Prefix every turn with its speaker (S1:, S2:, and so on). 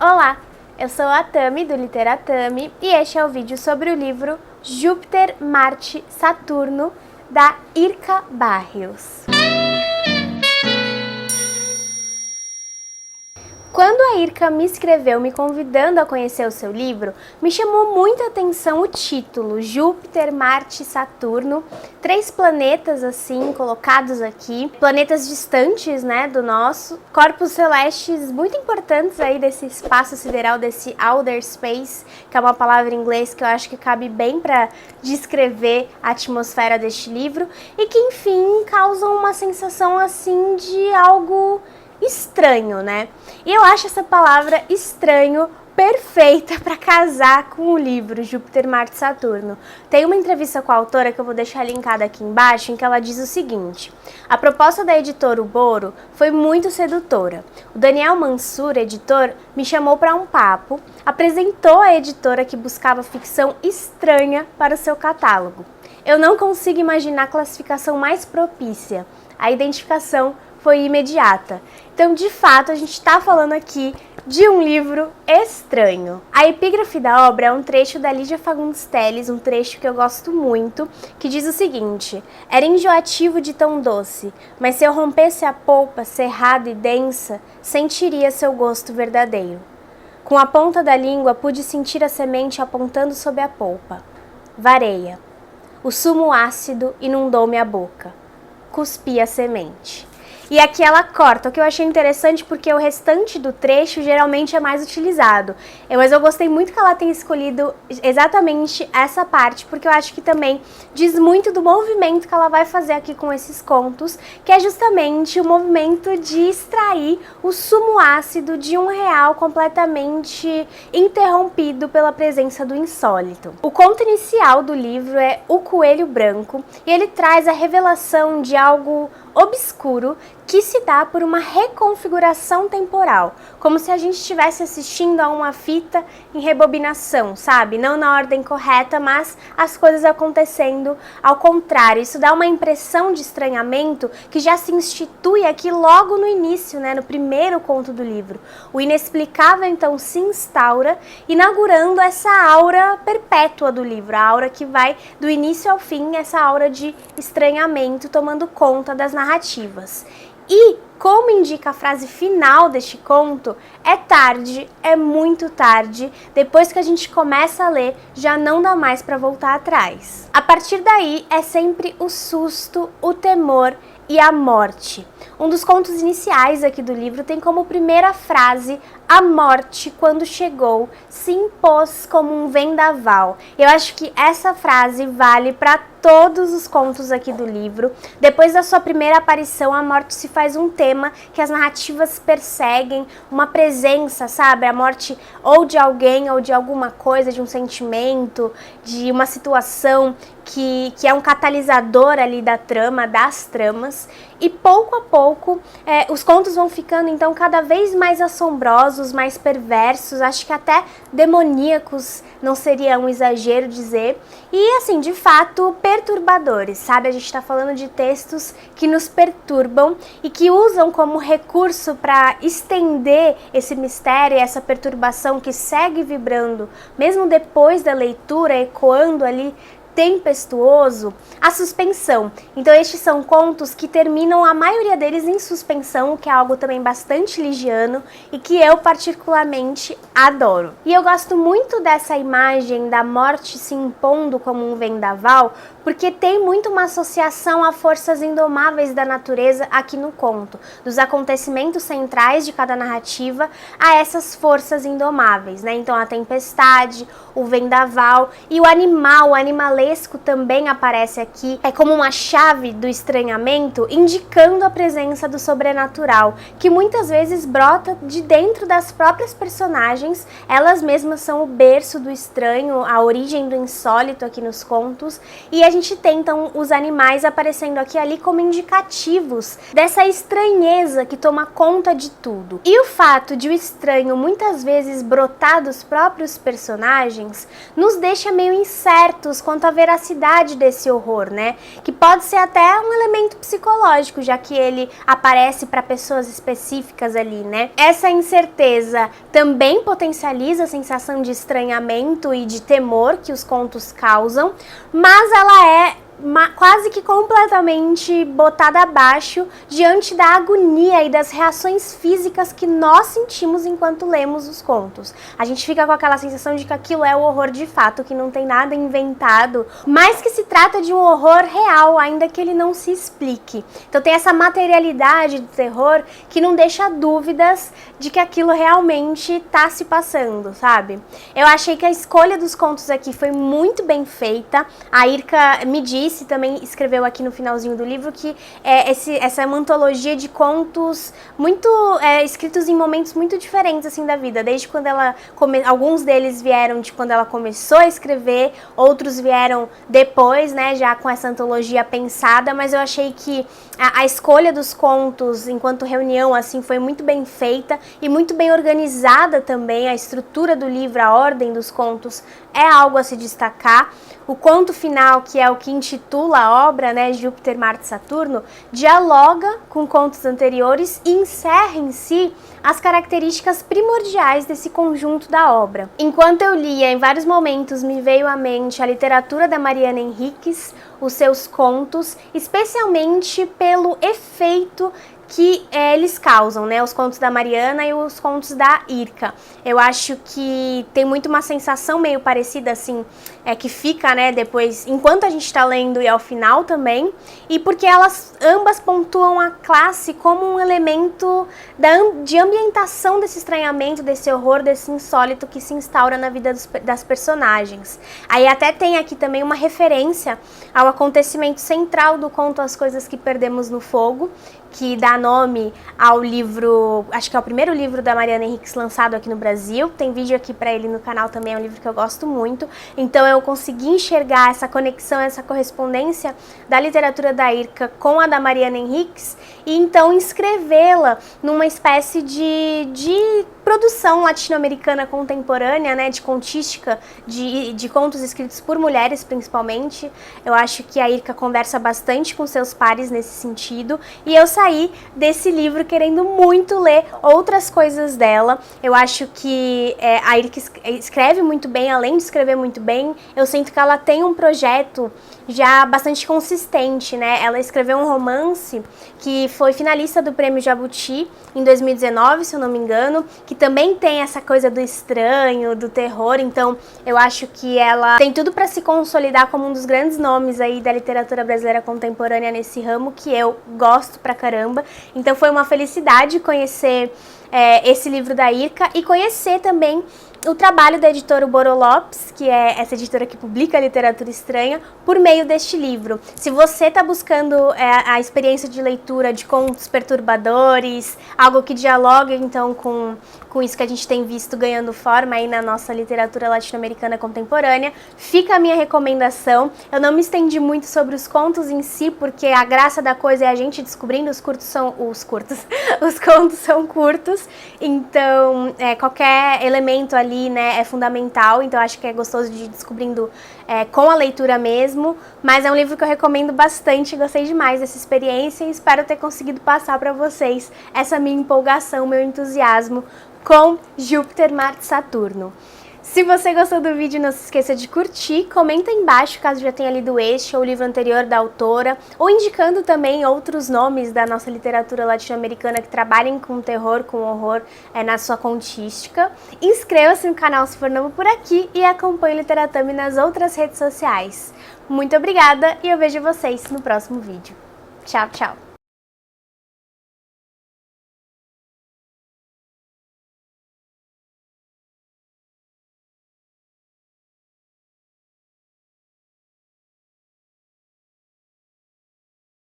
S1: Olá, eu sou a Tami do Literatami e este é o vídeo sobre o livro Júpiter, Marte, Saturno, da Irka Barrios. Quando a Irka me escreveu me convidando a conhecer o seu livro, me chamou muita atenção o título, Júpiter, Marte, Saturno, 3 planetas assim colocados aqui, planetas distantes, né, do nosso, corpos celestes muito importantes aí desse espaço sideral, desse outer space, que é uma palavra em inglês que eu acho que cabe bem para descrever a atmosfera deste livro e que enfim causam uma sensação assim de algo estranho, né? E eu acho essa palavra estranho perfeita para casar com o livro Júpiter, Marte e Saturno. Tem uma entrevista com a autora que eu vou deixar linkada aqui embaixo, em que ela diz o seguinte: a proposta da editora Uboro foi muito sedutora. O Daniel Mansur, editor, me chamou para um papo, apresentou a editora que buscava ficção estranha para o seu catálogo. Eu não consigo imaginar a classificação mais propícia. A identificação foi imediata. Então, de fato, a gente está falando aqui de um livro estranho. A epígrafe da obra é um trecho da Lídia Fagundes Telles, um trecho que eu gosto muito, que diz o seguinte: era enjoativo de tão doce, mas se eu rompesse a polpa cerrada e densa, sentiria seu gosto verdadeiro. Com a ponta da língua pude sentir a semente apontando sob a polpa. Vareia. O sumo ácido inundou-me a boca. Cuspi a semente. E aqui ela corta, o que eu achei interessante porque o restante do trecho geralmente é mais utilizado. Mas eu gostei muito que ela tenha escolhido exatamente essa parte, porque eu acho que também diz muito do movimento que ela vai fazer aqui com esses contos, que é justamente o movimento de extrair o sumo ácido de um real completamente interrompido pela presença do insólito. O conto inicial do livro é O Coelho Branco, e ele traz a revelação de algo obscuro que se dá por uma reconfiguração temporal, como se a gente estivesse assistindo a uma fita em rebobinação, sabe? Não na ordem correta, mas as coisas acontecendo ao contrário. Isso dá uma impressão de estranhamento que já se institui aqui logo no início, né? No primeiro conto do livro. O inexplicável então se instaura, inaugurando essa aura perpétua do livro, a aura que vai do início ao fim, essa aura de estranhamento tomando conta das narrativas. E, como indica a frase final deste conto, é tarde, é muito tarde, depois que a gente começa a ler, já não dá mais para voltar atrás. A partir daí, é sempre o susto, o temor e a morte. Um dos contos iniciais aqui do livro tem como primeira frase: a morte, quando chegou, se impôs como um vendaval. Eu acho que essa frase vale para todos os contos aqui do livro. Depois da sua primeira aparição, a morte se faz um tema que as narrativas perseguem, uma presença, sabe? A morte ou de alguém, ou de alguma coisa, de um sentimento, de uma situação que é um catalisador ali da trama, das tramas. E pouco a pouco, os contos vão ficando então cada vez mais assombrosos, mais perversos, acho que até demoníacos, não seria um exagero dizer. E assim, de fato, perturbadores, sabe? A gente está falando de textos que nos perturbam e que usam como recurso para estender esse mistério, essa perturbação que segue vibrando, mesmo depois da leitura, ecoando ali tempestuoso, a suspensão. Então estes são contos que terminam, a maioria deles, em suspensão, que é algo também bastante ligiano e que eu particularmente adoro. E eu gosto muito dessa imagem da morte se impondo como um vendaval, porque tem muito uma associação a forças indomáveis da natureza aqui no conto, dos acontecimentos centrais de cada narrativa a essas forças indomáveis, né? Então a tempestade, o vendaval e o animal, o animalesco também aparece aqui, é como uma chave do estranhamento, indicando a presença do sobrenatural, que muitas vezes brota de dentro das próprias personagens. Elas mesmas são o berço do estranho, a origem do insólito aqui nos contos, e a gente tem então os animais aparecendo aqui e ali como indicativos dessa estranheza que toma conta de tudo. E o fato de o estranho muitas vezes brotar dos próprios personagens nos deixa meio incertos quanto à veracidade desse horror, né? Que pode ser até um elemento psicológico, já que ele aparece para pessoas específicas ali, né? Essa incerteza também potencializa a sensação de estranhamento e de temor que os contos causam, mas ela é quase que completamente botada abaixo diante da agonia e das reações físicas que nós sentimos enquanto lemos os contos. A gente fica com aquela sensação de que aquilo é o horror de fato, que não tem nada inventado, mas que se trata de um horror real, ainda que ele não se explique. Então tem essa materialidade do terror que não deixa dúvidas de que aquilo realmente está se passando, sabe? Eu achei que a escolha dos contos aqui foi muito bem feita. A Irka me disse, também escreveu aqui no finalzinho do livro, que essa é uma antologia de contos muito escritos em momentos muito diferentes assim da vida, desde quando alguns deles vieram de quando ela começou a escrever, outros vieram depois, né, já com essa antologia pensada, mas eu achei que a escolha dos contos enquanto reunião assim foi muito bem feita e muito bem organizada também. A estrutura do livro, a ordem dos contos é algo a se destacar. O conto final, que é o que intitula a obra, né, Júpiter, Marte, Saturno, dialoga com contos anteriores e encerra em si as características primordiais desse conjunto da obra. Enquanto eu lia, em vários momentos me veio à mente a literatura da Mariana Enríquez, os seus contos, especialmente pelo efeito que eles causam, né? Os contos da Mariana e os contos da Irka. Eu acho que tem muito uma sensação meio parecida, assim, que fica, né, depois, enquanto a gente está lendo e ao final também, e porque elas ambas pontuam a classe como um elemento de ambientação desse estranhamento, desse horror, desse insólito que se instaura na vida das personagens. Aí até tem aqui também uma referência ao acontecimento central do conto As Coisas que Perdemos no Fogo, que dá nome ao livro, acho que é o primeiro livro da Mariana Enríquez lançado aqui no Brasil. Tem vídeo aqui pra ele no canal também, é um livro que eu gosto muito. Então eu consegui enxergar essa conexão, essa correspondência da literatura da Irka com a da Mariana Enríquez e então inscrevê-la numa espécie de produção latino-americana contemporânea, né, de contística, de contos escritos por mulheres principalmente. Eu acho que a Irka conversa bastante com seus pares nesse sentido, e eu saí desse livro querendo muito ler outras coisas dela. Eu acho que a Irka escreve muito bem, além de escrever muito bem, eu sinto que ela tem um projeto já bastante consistente, né? Ela escreveu um romance que foi finalista do Prêmio Jabuti em 2019, se eu não me engano, que também tem essa coisa do estranho, do terror. Então eu acho que ela tem tudo para se consolidar como um dos grandes nomes aí da literatura brasileira contemporânea nesse ramo, que eu gosto pra caramba. Então foi uma felicidade conhecer esse livro da Irka e conhecer também o trabalho da editora Boro Lopes, que é essa editora que publica literatura estranha, por meio deste livro. Se você está buscando a experiência de leitura de contos perturbadores, algo que dialoga então com isso que a gente tem visto ganhando forma aí na nossa literatura latino-americana contemporânea, fica a minha recomendação. Eu não me estendi muito sobre os contos em si, porque a graça da coisa é a gente descobrindo. Os contos são curtos, então qualquer elemento ali, né, é fundamental. Então acho que é gostoso de ir descobrindo com a leitura mesmo, mas é um livro que eu recomendo bastante. Gostei demais dessa experiência e espero ter conseguido passar para vocês essa minha empolgação, meu entusiasmo com Júpiter, Marte, Saturno. Se você gostou do vídeo, não se esqueça de curtir, comenta aí embaixo caso já tenha lido este ou o livro anterior da autora, ou indicando também outros nomes da nossa literatura latino-americana que trabalhem com terror, com horror na sua contística. Inscreva-se no canal se for novo por aqui e acompanhe o Literatame nas outras redes sociais. Muito obrigada e eu vejo vocês no próximo vídeo. Tchau, tchau!